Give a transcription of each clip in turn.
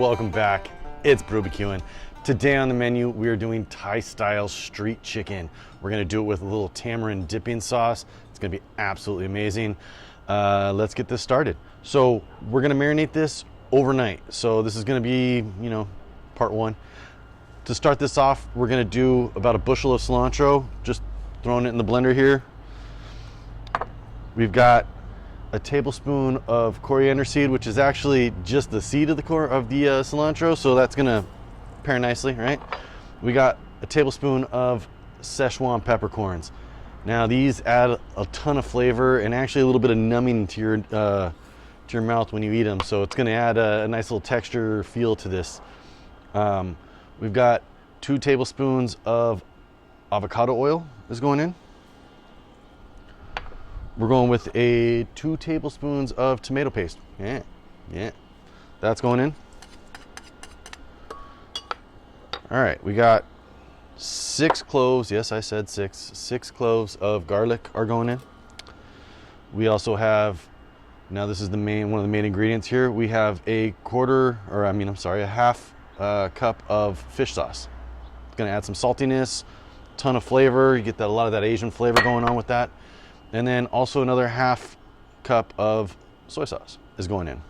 welcome back. It's BrewBQ'n. Today on the menu, we are doing Thai-style street chicken. We're gonna do it with a little tamarind dipping sauce. It's gonna be absolutely amazing. Let's get this started. So we're gonna marinate this overnight. So this is gonna be, part one. To start this off, we're gonna do about a bushel of cilantro, just throwing it in the blender here. We've got a tablespoon of coriander seed, which is actually just the seed of the cilantro, so that's gonna pair nicely, right? We got a tablespoon of Szechuan peppercorns. Now these add a ton of flavor and actually a little bit of numbing to your mouth when you eat them, so it's gonna add a nice little texture feel to this. We've got 2 tablespoons of avocado oil is going in. We're going with 2 tablespoons of tomato paste. Yeah, that's going in. All right, we got 6 cloves. Yes, I said 6. 6 cloves of garlic are going in. We also have, now this is one of the main ingredients here. We have a half cup of fish sauce. It's gonna add some saltiness, ton of flavor. You get a lot of that Asian flavor going on with that. And then also another half cup of soy sauce is going in.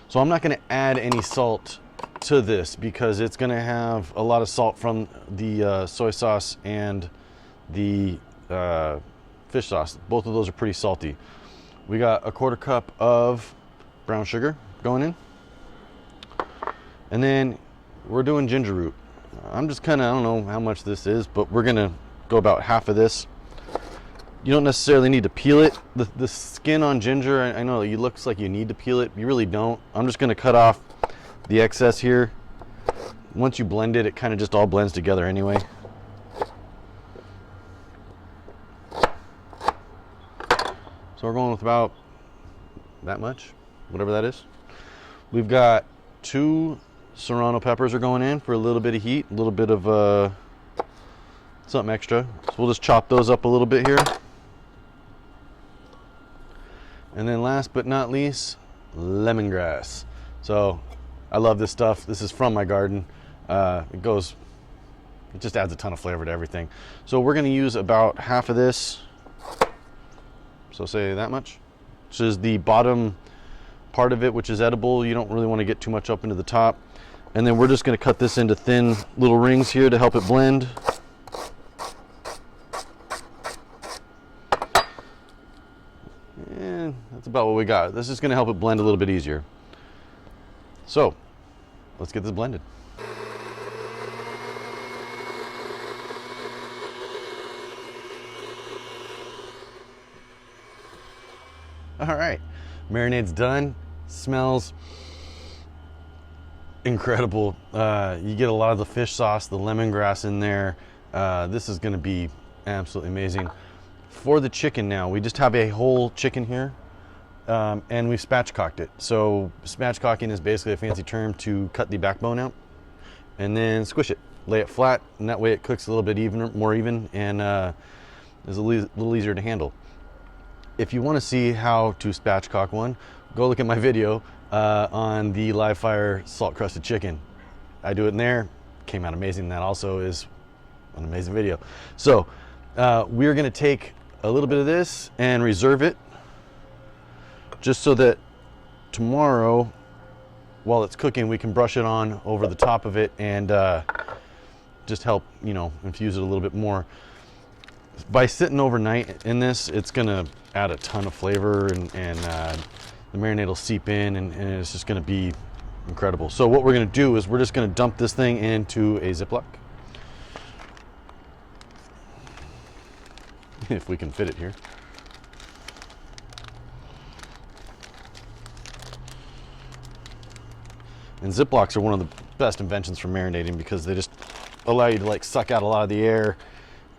So I'm not going to add any salt to this because it's going to have a lot of salt from the soy sauce and the fish sauce. Both of those are pretty salty. We got a 1/4 cup of brown sugar going in. And then we're doing ginger root. I'm just I don't know how much this is, but we're going to go about half of this. You don't necessarily need to peel it. The skin on ginger, I know it looks like you need to peel it. You really don't. I'm just gonna cut off the excess here. Once you blend it, it kind of just all blends together anyway. So we're going with about that much, whatever that is. We've got 2 serrano peppers are going in for a little bit of heat, a little bit of something extra. So we'll just chop those up a little bit here. And then last but not least, lemongrass. So I love this stuff. This is from my garden. It just adds a ton of flavor to everything. So we're gonna use about half of this. So say that much, which is the bottom part of it, which is edible. You don't really wanna get too much up into the top. And then we're just gonna cut this into thin little rings here to help it blend. And that's about what we got. This is going to help it blend a little bit easier. So let's get this blended. All right, marinade's done. Smells incredible. You get a lot of the fish sauce, the lemongrass in there. This is going to be absolutely amazing. For the chicken now, we just have a whole chicken here, and we've spatchcocked it. So spatchcocking is basically a fancy term to cut the backbone out and then squish it, lay it flat, and that way it cooks a little bit more even, and is a little easier to handle. If you want to see how to spatchcock one, go look at my video on the live fire salt crusted chicken. I do it in there. Came out amazing. That also is an amazing video. So we're going to take a little bit of this and reserve it just so that tomorrow while it's cooking we can brush it on over the top of it and just help infuse it a little bit more. By sitting overnight in this, it's gonna add a ton of flavor and the marinade will seep in and it's just gonna be incredible. So what we're gonna do is we're just gonna dump this thing into a Ziploc. If we can fit it here. And Ziplocs are one of the best inventions for marinating because they just allow you to suck out a lot of the air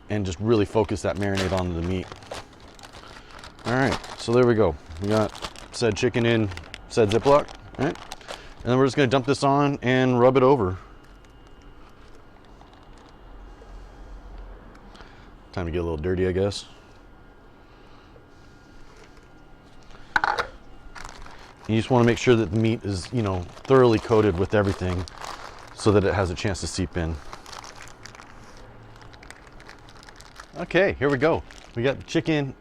and just really focus that marinade onto the meat. All right, so there we go. We got said chicken in said Ziploc, all right? And then we're just gonna dump this on and rub it over. Time to get a little dirty, I guess. You just want to make sure that the meat is, you know, thoroughly coated with everything so that it has a chance to seep in. Okay, here we go. We got the chicken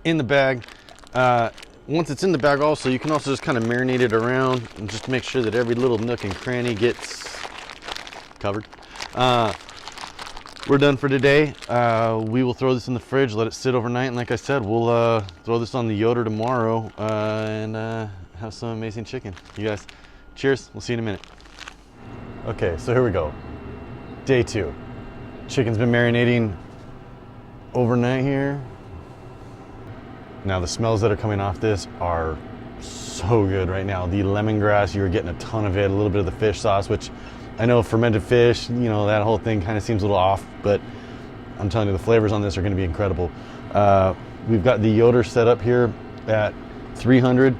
in the bag. Once it's in the bag also, you can also just kind of marinate it around and just make sure that every little nook and cranny gets covered. We're done for today. We will throw this in the fridge, let it sit overnight, and like I said, we'll throw this on the Yoder tomorrow and have some amazing chicken. You guys, cheers. We'll see you in a minute. Okay, so here we go. Day 2. Chicken's been marinating overnight here. Now the smells that are coming off this are so good right now. The lemongrass, you're getting a ton of it, a little bit of the fish sauce, which I know fermented fish, you know, that whole thing kind of seems a little off, but I'm telling you, the flavors on this are gonna be incredible. We've got the Yoder set up here at 300.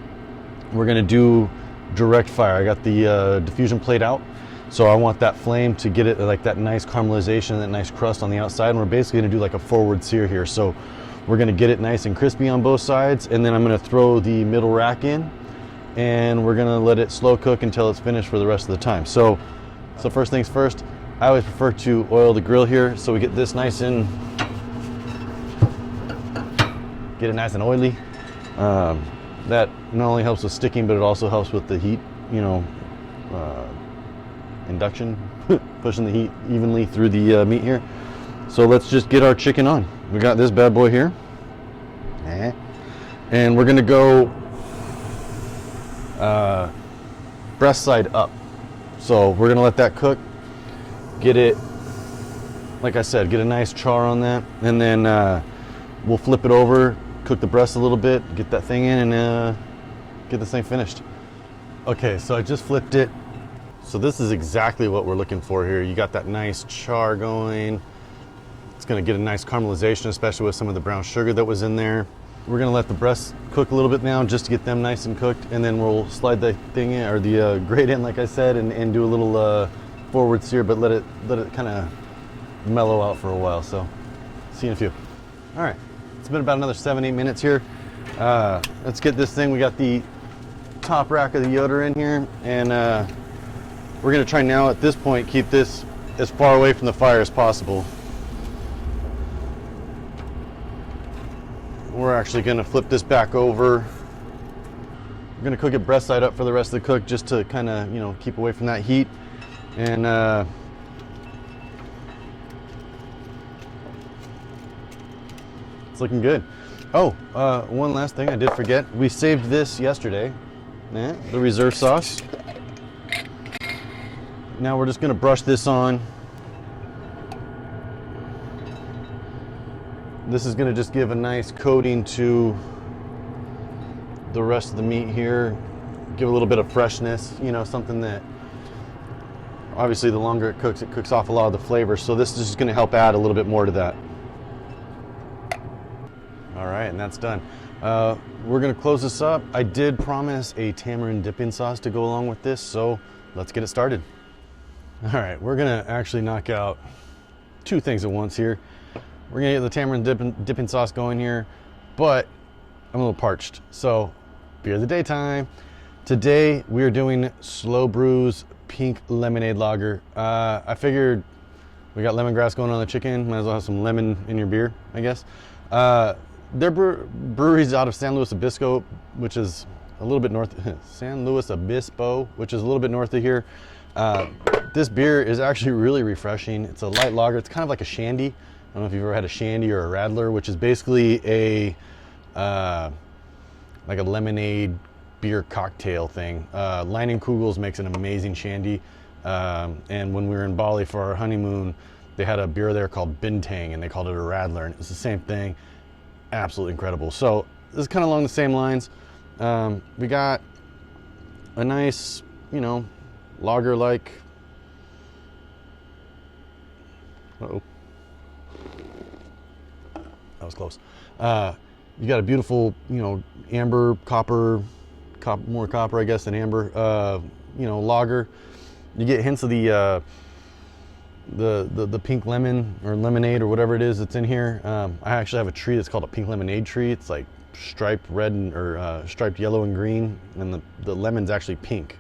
We're gonna do direct fire. I got the diffusion plate out. So I want that flame to get it like that nice caramelization, that nice crust on the outside. And we're basically gonna do like a forward sear here. So we're gonna get it nice and crispy on both sides. And then I'm gonna throw the middle rack in and we're gonna let it slow cook until it's finished for the rest of the time. So first things first, I always prefer to oil the grill here. So we get this nice and, get it nice and oily. That not only helps with sticking, but it also helps with the heat, you know, induction, pushing the heat evenly through the meat here. So let's just get our chicken on. We got this bad boy here. And we're gonna go breast side up. So we're gonna let that cook, get it, like I said, get a nice char on that, and then we'll flip it over, cook the breast a little bit, get that thing in, and get this thing finished. Okay, so I just flipped it. So this is exactly what we're looking for here. You got that nice char going. It's gonna get a nice caramelization, especially with some of the brown sugar that was in there. We're gonna let the breasts cook a little bit now just to get them nice and cooked, and then we'll slide the thing in, or the grate in, like I said, and do a little forward sear, but let it kind of mellow out for a while. So see you in a few. All right, it's been about another 7-8 minutes here. Let's get this thing. We got the top rack of the Yoder in here, and we're gonna try now at this point keep this as far away from the fire as possible. We're actually gonna flip this back over. We're gonna cook it breast side up for the rest of the cook, just to kind of, you know, keep away from that heat. And it's looking good. Oh, one last thing I did forget. We saved this yesterday, the reserve sauce. Now we're just gonna brush this on. This is gonna just give a nice coating to the rest of the meat here. Give a little bit of freshness, you know, something that, obviously the longer it cooks off a lot of the flavor. So this is just gonna help add a little bit more to that. All right, and that's done. We're gonna close this up. I did promise a tamarind dipping sauce to go along with this, so let's get it started. All right, we're gonna actually knock out 2 things at once here. We're gonna get the tamarind dipping sauce going here, but I'm a little parched. So beer of the daytime. Today we are doing Slow Brew's pink lemonade lager. I figured we got lemongrass going on the chicken, might as well have some lemon in your beer, I guess. Their brewery's out of San Luis Obispo, which is a little bit north. San Luis Obispo, which is a little bit north of here. This beer is actually really refreshing. It's a light lager. It's kind of like a shandy. I don't know if you've ever had a shandy or a radler, which is basically a like a lemonade beer cocktail thing. Kugels makes an amazing shandy. And when we were in Bali for our honeymoon, they had a beer there called Bintang, and they called it a radler, and it was the same thing. Absolutely incredible. So this is kind of along the same lines. We got a nice, you know, lager-like. Uh-oh. That was close. You got a beautiful, you know, amber, more copper, I guess, than amber, you know, lager. You get hints of the pink lemon or lemonade or whatever it is that's in here. I actually have a tree that's called a pink lemonade tree. It's like striped red or striped yellow and green, and the lemon's actually pink.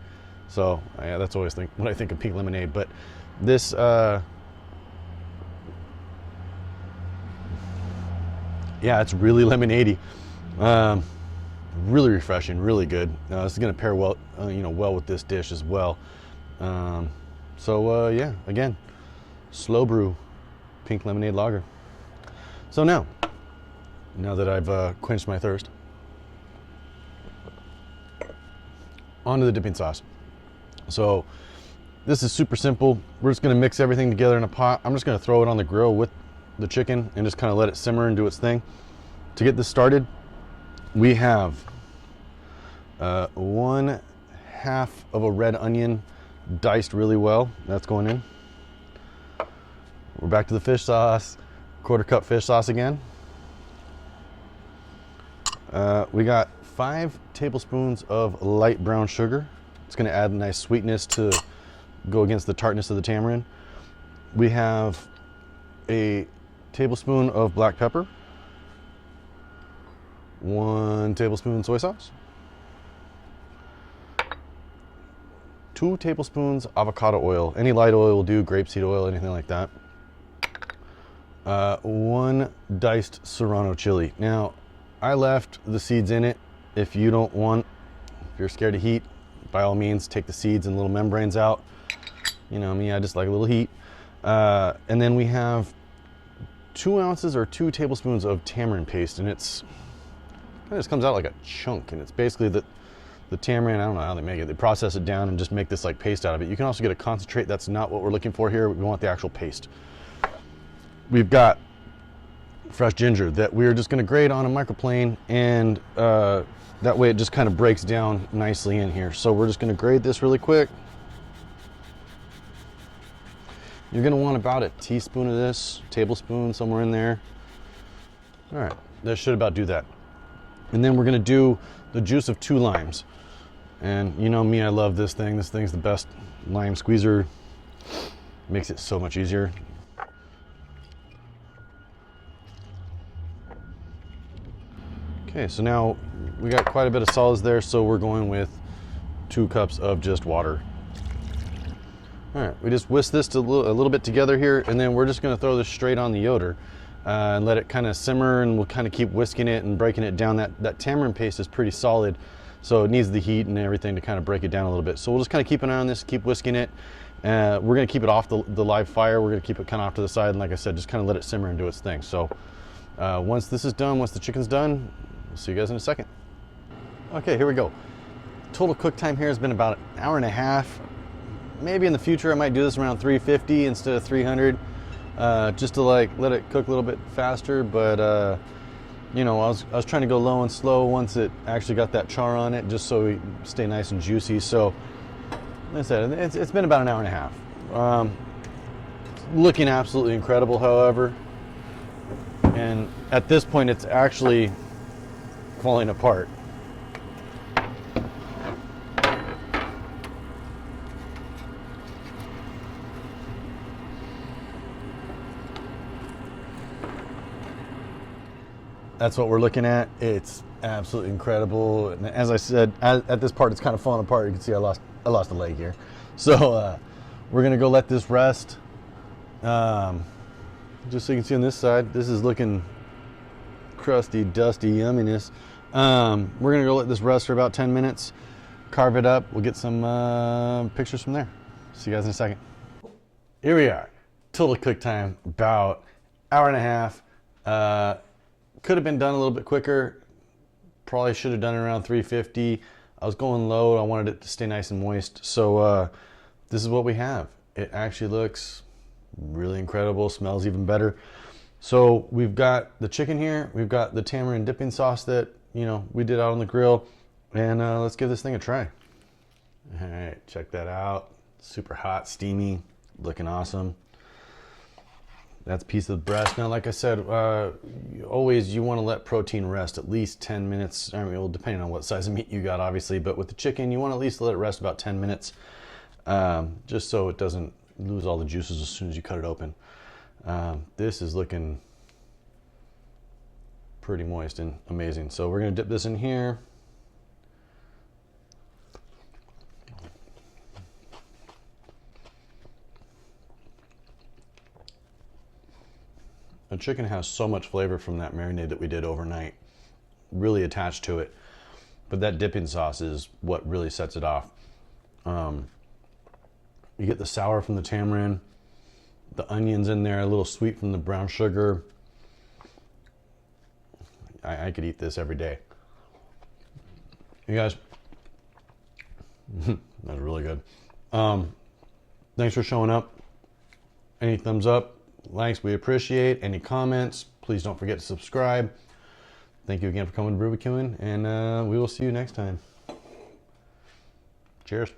So yeah, that's always when I think of pink lemonade. But this yeah, it's really lemonade-y. Really refreshing, really good. This is gonna pair well, well with this dish as well. So yeah, again, slow brew pink lemonade lager. So now that I've quenched my thirst, onto the dipping sauce. So this is super simple. We're just gonna mix everything together in a pot. I'm just gonna throw it on the grill with the chicken and just kind of let it simmer and do its thing. To get this started, we have 1/2 of a red onion diced really well. That's going in. We're back to the fish sauce. 1/4 cup fish sauce again. We got 5 tablespoons of light brown sugar. It's going to add a nice sweetness to go against the tartness of the tamarind. We have a tablespoon of black pepper, 1 tablespoon soy sauce, 2 tablespoons avocado oil. Any light oil will do, grapeseed oil, anything like that. 1 diced serrano chili. Now, I left the seeds in it. If you don't want, if you're scared of heat, by all means, take the seeds and little membranes out. You know me, I just like a little heat. And then we have 2 ounces or 2 tablespoons of tamarind paste, and it just comes out like a chunk, and it's basically the tamarind. I don't know how they make it. They process it down and just make this like paste out of it. You can also get a concentrate. That's not what we're looking for here. We want the actual paste. We've got fresh ginger that we're just going to grate on a microplane, and that way it just kind of breaks down nicely in here. So we're just going to grate this really quick. You're going to want about a teaspoon of this, tablespoon, somewhere in there. All right, that should about do that. And then we're going to do the juice of 2 limes. And you know me, I love this thing. This thing's the best lime squeezer. Makes it so much easier. Okay, so now we got quite a bit of solids there, so we're going with 2 cups of just water. All right, we just whisk this a little bit together here, and then we're just gonna throw this straight on the yoder and let it kind of simmer, and we'll kind of keep whisking it and breaking it down. That tamarind paste is pretty solid, so it needs the heat and everything to kind of break it down a little bit. So we'll just kind of keep an eye on this, keep whisking it. We're gonna keep it off the live fire. We're gonna keep it kind of off to the side, and like I said, just kind of let it simmer and do its thing. So once this is done, once the chicken's done, we'll see you guys in a second. Okay, here we go. Total cook time here has been about 1.5 hours. Maybe in the future I might do this around 350 instead of 300, just to like let it cook a little bit faster. But you know, I was trying to go low and slow once it actually got that char on it, just so we stay nice and juicy. So like I said, it's been about 1.5 hours. Looking absolutely incredible, however, and at this point it's actually falling apart. That's what we're looking at. It's absolutely incredible. And as I said, at this part, it's kind of falling apart. You can see I lost a leg here. So we're gonna go let this rest. Just so you can see on this side, this is looking crusty, dusty yumminess. We're gonna go let this rest for about 10 minutes, carve it up. We'll get some pictures from there. See you guys in a second. Here we are. Total cook time, about 1.5 hours. Could have been done a little bit quicker. Probably should have done it around 350. I was going low. I wanted it to stay nice and moist. So this is what we have. It actually looks really incredible. Smells even better. So we've got the chicken here. We've got the tamarind dipping sauce that we did out on the grill. And let's give this thing a try. All right, check that out. Super hot, steamy, looking awesome. That's a piece of the breast. Now, like I said, always you want to let protein rest at least 10 minutes. I mean, well, depending on what size of meat you got, obviously. But with the chicken, you want to at least let it rest about 10 minutes, just so it doesn't lose all the juices as soon as you cut it open. This is looking pretty moist and amazing. So we're gonna dip this in here. The chicken has so much flavor from that marinade that we did overnight, really attached to it. But that dipping sauce is what really sets it off. You get the sour from the tamarind, the onions in there, a little sweet from the brown sugar. I could eat this every day. You guys, that's really good. Thanks for showing up. Any thumbs up, likes, we appreciate. Any comments, please don't forget to subscribe. Thank you again for coming to BrewBQ'n, and we will see you next time. Cheers.